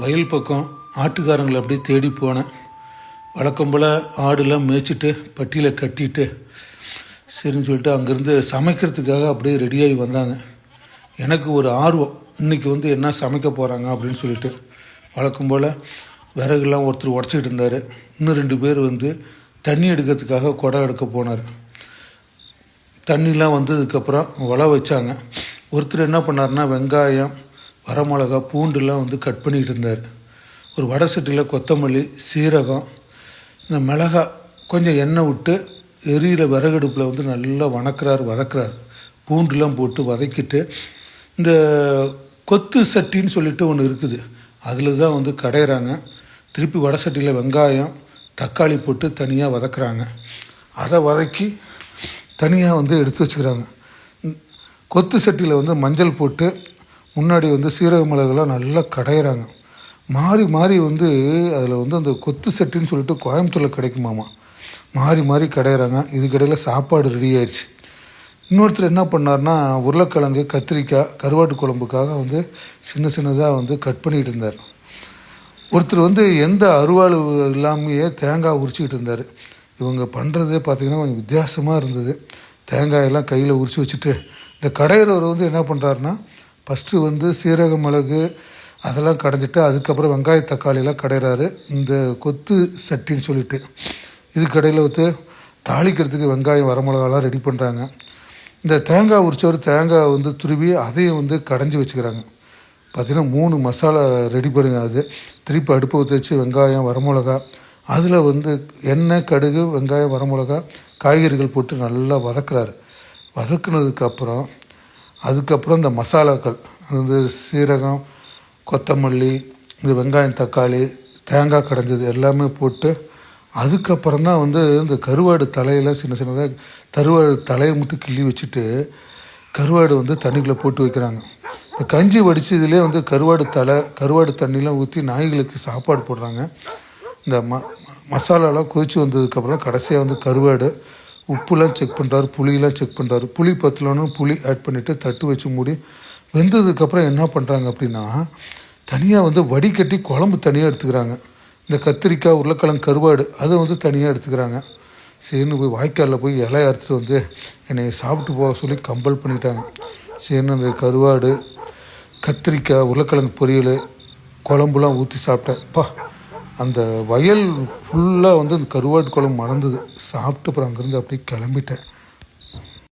வயல் பக்கம் ஆட்டுக்காரங்களை அப்படியே தேடி போனேன். வழக்கம் போல் ஆடுலாம் மேய்ச்சிட்டு பட்டியில் கட்டிட்டு சரின்னு சொல்லிட்டு அங்கேருந்து சமைக்கிறதுக்காக அப்படியே ரெடியாகி வந்தாங்க. எனக்கு ஒரு ஆர்வம், இன்றைக்கி என்ன சமைக்க போகிறாங்க அப்படின்னு சொல்லிட்டு. வழக்கம் போல் விறகுலாம் ஒருத்தர் உடச்சிக்கிட்டு இருந்தார். இன்னும் 2 பேர் தண்ணி எடுக்கிறதுக்காக குடம் எடுக்க போனார். தண்ணிலாம் வந்ததுக்கப்புறம் உழ வச்சாங்க. ஒருத்தர் என்ன பண்ணார்னா வெங்காயம், வரமிளகா, பூண்டுலாம் கட் பண்ணிக்கிட்டு இருந்தார். ஒரு வடை சட்டியில் கொத்தமல்லி, சீரகம், இந்த மிளகா, கொஞ்சம் எண்ணெய் விட்டு எரியிற விறகடுப்பில் நல்லா வதக்குறார். பூண்டுலாம் போட்டு வதக்கிட்டு இந்த கொத்து சட்டின்னு சொல்லிட்டு ஒன்று இருக்குது, அதில் தான் கடையிறாங்க. திருப்பி வடை சட்டியில் வெங்காயம், தக்காளி போட்டு தனியாக வதக்குறாங்க. அதை வதக்கி தனியாக எடுத்து வச்சுக்கிறாங்க. கொத்து சட்டியில் மஞ்சள் போட்டு முன்னாடி சீரக மிளகுலாம் நல்லா கடையிறாங்க. மாறி மாறி அதில் அந்த கொத்து சட்டின்னு சொல்லிட்டு கோயம்புத்தூரில் கிடைக்குமாமா. மாறி மாறி கடையிறாங்க. இதுக்கிடையில் சாப்பாடு ரெடி ஆயிடுச்சு. இன்னொருத்தர் என்ன பண்ணார்னா உருளைக்கிழங்கு, கத்திரிக்காய், கருவாட்டு குழம்புக்காக சின்ன சின்னதாக கட் பண்ணிகிட்டு இருந்தார். ஒருத்தர் எந்த அருவாள் இல்லாமையே தேங்காய் உரிச்சிக்கிட்டு இருந்தார். இவங்க பண்ணுறதே பார்த்திங்கன்னா கொஞ்சம் வித்தியாசமாக இருந்தது. தேங்காயெல்லாம் கையில் உரித்து வச்சுட்டு இந்த கடையிறவர் என்ன பண்ணுறாருன்னா ஃபஸ்ட்டு சீரக மிளகு அதெல்லாம் கடைஞ்சிட்டு அதுக்கப்புறம் வெங்காய தக்காளியெல்லாம் கடையிறாரு. இந்த கொத்து சட்டின்னு சொல்லிட்டு இதுக்கடையில் தாளிக்கிறதுக்கு வெங்காயம், வரமிளகாலாம் ரெடி பண்ணுறாங்க. இந்த தேங்காய் உரிச்சவர் தேங்காய் துருவி அதையும் கடைஞ்சி வச்சுக்கிறாங்க. பார்த்திங்கன்னா 3 மசாலா ரெடி பண்ணுங்க. அது திருப்பி அடுப்பை ஊற்றி வச்சு வெங்காயம், வரமிளகா, அதில் எண்ணெய், கடுகு, வெங்காயம், வரமிளகா, காய்கறிகள் போட்டு நல்லா வதக்குறாரு. வதக்குனதுக்கப்புறம் அதுக்கப்புறம் இந்த மசாலாக்கள் சீரகம், கொத்தமல்லி, இந்த வெங்காயம், தக்காளி, தேங்காய் கடைஞ்சது எல்லாமே போட்டு அதுக்கப்புறம் தான் இந்த கருவாடு தலையில் சின்ன சின்னதாக கருவாடு தலையை மட்டும் கிள்ளி வச்சுட்டு கருவாடு தண்ணிக்குள்ளே போட்டு வைக்கிறாங்க. இந்த கஞ்சி வடித்ததுலேயே கருவாடு தண்ணிலாம் ஊற்றி நாய்களுக்கு சாப்பாடு போடுறாங்க. இந்த மசாலாலாம் கொதித்து வந்ததுக்கப்புறம் கடைசியாக கருவாடு, உப்புலாம் செக் பண்ணுறாரு, புளியெலாம் செக் பண்ணுறாரு. புளி பத்தலன்னு புளி ஆட் பண்ணிவிட்டு தட்டு வச்சு மூடி வெந்ததுக்கப்புறம் என்ன பண்ணுறாங்க அப்படின்னா தனியாக வடிகட்டி குழம்பு தனியாக எடுத்துக்கிறாங்க. இந்த கத்திரிக்காய், உருளைக்கிழங்கு, கருவாடு அதை தனியாக எடுத்துக்கிறாங்க. சரின்னு போய் வாய்க்காலில் போய் இலையை அறுத்துட்டு என்னை சாப்பிட்டு போக சொல்லி கம்பல் பண்ணிட்டாங்க. சரின்னு அந்த கருவாடு, கத்திரிக்காய், உருளைக்கிழங்கு பொரியல், குழம்புலாம் ஊற்றி சாப்பிட்டேன்ப்பா. அந்த வயல் ஃபுல்லாக அந்த கருவாட்டு குழம்பு மணந்தது. சாப்பிட்டு அப்புறம் அங்கேருந்து அப்படியே கிளம்பிட்டேன்.